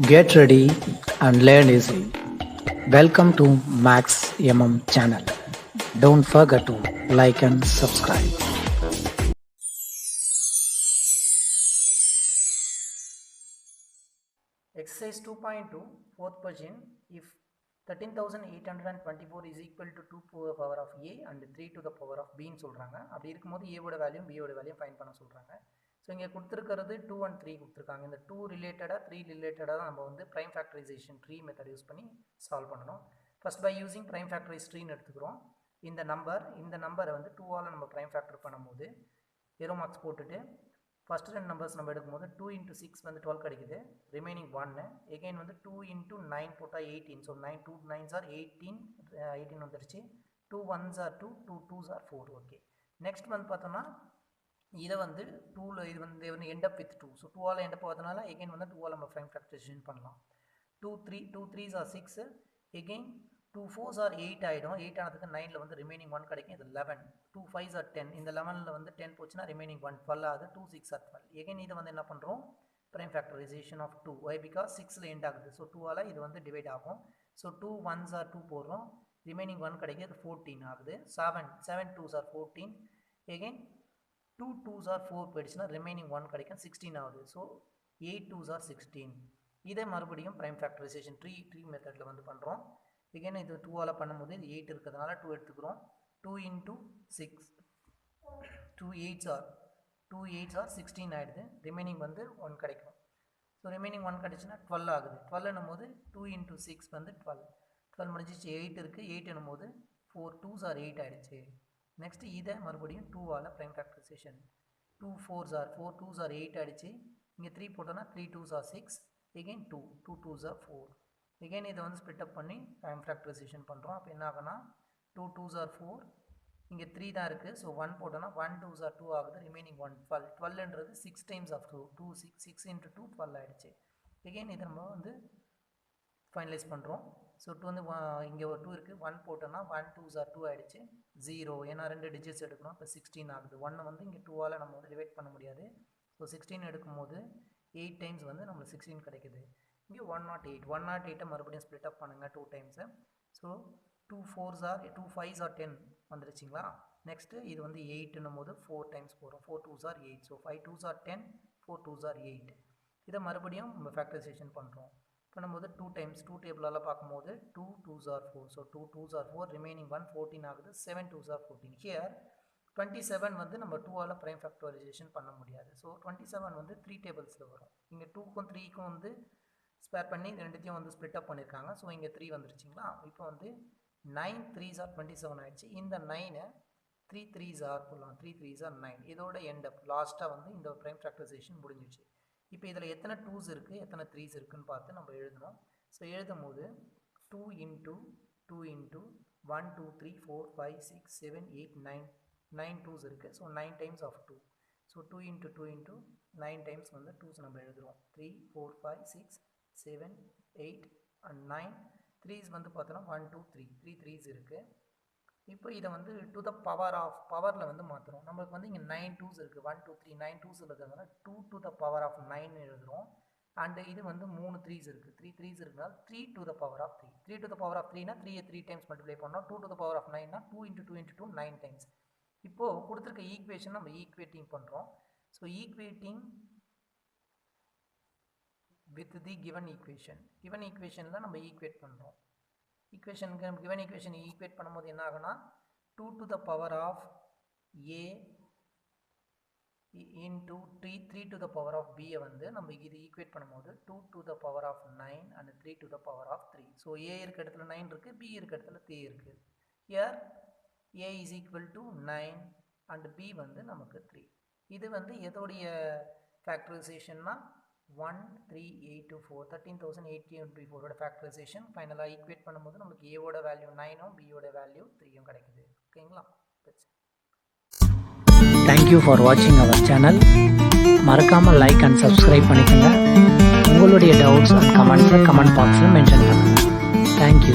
Get ready and learn easy. Welcome to Max channel. Don't forget to like and subscribe. Exercise 2.2, fourth question. If 13,824 is equal to 2 to the power of a and 3 to the power of b ன்னு சொல்றாங்க. அப்படி இருக்கும்போது a ஓட value b ஓட value find பண்ண சொல்றாங்க. So இங்கே கொடுத்துருக்கிறது 2 and 3 கொடுத்துருக்காங்க. இந்த 2 ரிலேட்டடாக 3 ரிலேட்டடாக தான் நம்ம வந்து prime factorisation tree method use பண்ணி சால்வ் பண்ணணும். First by using prime factorise ட்ரீன்னு எடுத்துக்கிறோம். இந்த நம்பரை வந்து 2ஆல் நம்ம ப்ரைம் ஃபேக்டர் பண்ணும்போது ஏரோ மார்க்ஸ் போட்டுட்டு ஃபஸ்ட்டு ரெண்டு நம்பர்ஸ் நம்ம எடுக்கும்போது 2 into 6 வந்து 12 கிடைக்குது. ரிமைனிங் 1 எகெயின் வந்து 2 into 9 போட்டால் 18. ஸோ 9 2 9s are 18 வந்துருச்சு. 2 1s are 2 2 2s are 4. Okay, next வந்து பார்த்தோம்னா இதை வந்து 2ல் இது வந்து எண்ட் அப் வித் 2. ஸோ 2ஆல் எண்ட் அப் ஆகிறதுனால எகெயின் வந்து 2ஆல் நம்ம ப்ரைம் ஃபேக்டரைசேஷன் பண்ணலாம். 2 3s are 6 again 2 4s are 8 ஆகிடும். 8 ஆனதுக்கு 9ல் வந்து ரிமைனிங் 1 கிடைக்கும். இது 11. 2 5s are 10. இந்த 11ல் வந்து 10 போச்சுன்னா ரிமைனிங் 1 12 ஆகுது. 2 6 are 12. எகெயின் இதை வந்து என்ன பண்ணுறோம், prime factorisation of 2. Why because 6ல் எண்ட் ஆகுது. ஸோ 2ஆல் இது வந்து டிவைட் ஆகும். ஸோ 2 1s are 2 போடுறோம். ரிமைனிங் 1 கிடைக்கிறது 14 ஆகுது. 7 2s are 14. Again 2 2s are 4 போயிடுச்சுன்னா ரிமைனிங் 1 கிடைக்கும். 16 ஆகுது. So 8 2s are 16. இதை மறுபடியும் ப்ரைம் ஃபேக்டரைசேஷன் ட்ரீ மெத்தடில் வந்து பண்ணுறோம். எகெயின் இது 2ஆல் பண்ணும்போது இது 8 இருக்கிறதுனால 2 எடுத்துக்கிறோம். 2 into 6 2 8s are 16 ஆகிடுது. ரிமைனிங் வந்து 1 கிடைக்கும். ஸோ ரிமைனிங் 1 கிடைச்சுன்னா 12 ஆகுது. 12 என்னும்போது 2 into 6 வந்து 12 முடிஞ்சிச்சு. 8 இருக்குது. 8 என்னும்போது 4 2s are 8 ஆகிடுச்சு. நெக்ஸ்ட் இதை மறுபடியும் 2ஆல் prime factorisation 2 4s are 4 2s are 8 ஆகிடுச்சு. இங்கே 3 போட்டோன்னா 3 2s are 6 again 2 2s are 4. Again இதை வந்து ஸ்ப்ளிட் அப் பண்ணி ப்ரைம் ஃபேக்டரைசேஷன் பண்ணுறோம். அப்போ என்ன ஆகுனா 2 2s are 4 இங்கே 3 தான் இருக்குது. ஸோ 1 போட்டோன்னா 1 2s are 2 ஆகுது. ரிமைனிங் 1 12. 12ன்றது 6 times of 2 6 into 2 12 ஆகிடுச்சு. எகெயின் இதை நம்ம வந்து ஃபைனலைஸ் பண்ணுறோம். ஸோ 2 வந்து இங்கே ஒரு 2 இருக்குது. 1 போட்டோன்னா 1 2s are 2 ஆகிடுச்சு. 0 ஏன்னா 2 டிஜிட்ஸ் எடுக்கணும். இப்போ 16 ஆகுது. 1 வந்து இங்கே 2ஆல் நம்ம வந்து டிவைட் பண்ண முடியாது. ஸோ 16 எடுக்கும்போது 8 டைம்ஸ் வந்து நம்மளுக்கு 16 கிடைக்குது. இங்கே 108 மறுபடியும் ஸ்ப்ளிட் அப் பண்ணுங்கள் 2 டைம்ஸு. ஸோ 2 5s are 10 வந்துருச்சிங்களா. நெக்ஸ்ட்டு இது வந்து 8ன்னும் போது 4 டைம்ஸ் போகிறோம். 4 2s are 8. So 5 2s are 10 4 2s are 8. இதை மறுபடியும் நம்ம ஃபேக்டரைசேஷன் பண்ணுறோம். பண்ணும்போது 2 டைம்ஸ் 2 டேபிளால் பார்க்கும்போது 2 2s are 4. So 2 2s are 4 remaining 1 14 ஆகுது. 7 2s are 14. ஹியர் 27 வந்து நம்ம 2ஆல் ப்ரைம் ஃபேக்டரைசேஷன் பண்ண முடியாது. ஸோ 27 வந்து 3 டேபிள்ஸில் வரும். இங்கே 2க்கும் 3க்கும் வந்து ஸ்பேர் பண்ணி ரெண்டுத்தையும் வந்து ஸ்ப்ளிட் அப் பண்ணியிருக்காங்க. ஸோ இங்கே 3 வந்துருச்சிங்களா. இப்போ வந்து 9 3s are 27 ஆகிடுச்சு. இந்த 9 3 3s are போடலாம். 3 3s are 9. இதோட எண்ட் அப் லாஸ்ட்டாக வந்து இந்த ப்ரைம் ஃபேக்டரைசேஷன் முடிஞ்சிடுச்சு. இப்போ இதில் எத்தனை 2s இருக்குது எத்தனை 3s இருக்குன்னு பார்த்து நம்ம எழுதணும். ஸோ எழுதும் போது 2 into 1 2 3 4 5 6 7 8 9 2s இருக்குது. So 9 times of 2. So 2 into 9 times வந்து 2s நம்ம எழுதுகிறோம். 3 4 5 6 7 8 and 9 3s வந்து பார்த்தோன்னா 1 2 3 3s இருக்குது. இப்போ இதை வந்து டு த பவரில் வந்து மாற்றுறோம். நம்மளுக்கு வந்து இங்கே 9 2s இருக்குது. 1 2 3 9 2s இருக்கிறதுனால 2 to the power of 9 எழுதுகிறோம். அண்டு இது வந்து 3 3s இருக்குது. 3 3s இருக்கிறதுனால 3 to the power of 3. 3 to the power of 3னா 3 times multiply பண்ணோம். 2 to the power of 9னா 2 into 2 into 2 9 times. இப்போது கொடுத்துருக்க ஈக்குவேஷன் நம்ம ஈக்குவேட்டிங் பண்ணுறோம். So equating with the given equationல நம்ம ஈக்குவேட் பண்ணுறோம். given equation ஈக்குவேட் பண்ணும்போது என்ன ஆகுனா 2 to the power of a into 3 to the power of b வந்து நம்ம இது ஈக்குவேட் பண்ணும்போது 2 to the power of 9 and 3 to the power of 3. So a இருக்க இடத்துல 9 இருக்குது, b இருக்க இடத்துல 3 இருக்குது. here a is equal to 9 and b வந்து நமக்கு 3. இது வந்து எதோடைய ஃபேக்டரைசேஷன்னா 1 3 8 4 13,824 ஃபேக்டரைசேஷன் ஃபைனலாக ஈக்குவேட் பண்ணும்போது நமக்கு ஏவோட வேல்யூ 9ம் பியோட வேல்யூ 3ம் கிடைக்குது. ஓகேங்களா. தேங்க்யூ ஃபார் வாட்சிங் அவர் சேனல். மறக்காமல் லைக் அண்ட் சப்ஸ்கிரைப் பண்ணிக்கோங்க. உங்களுடைய டவுட்ஸ் அண்ட் கமெண்ட்ஸை கமெண்ட் பாக்ஸில் மென்ஷன் பண்ணுங்கள். தேங்க்யூ.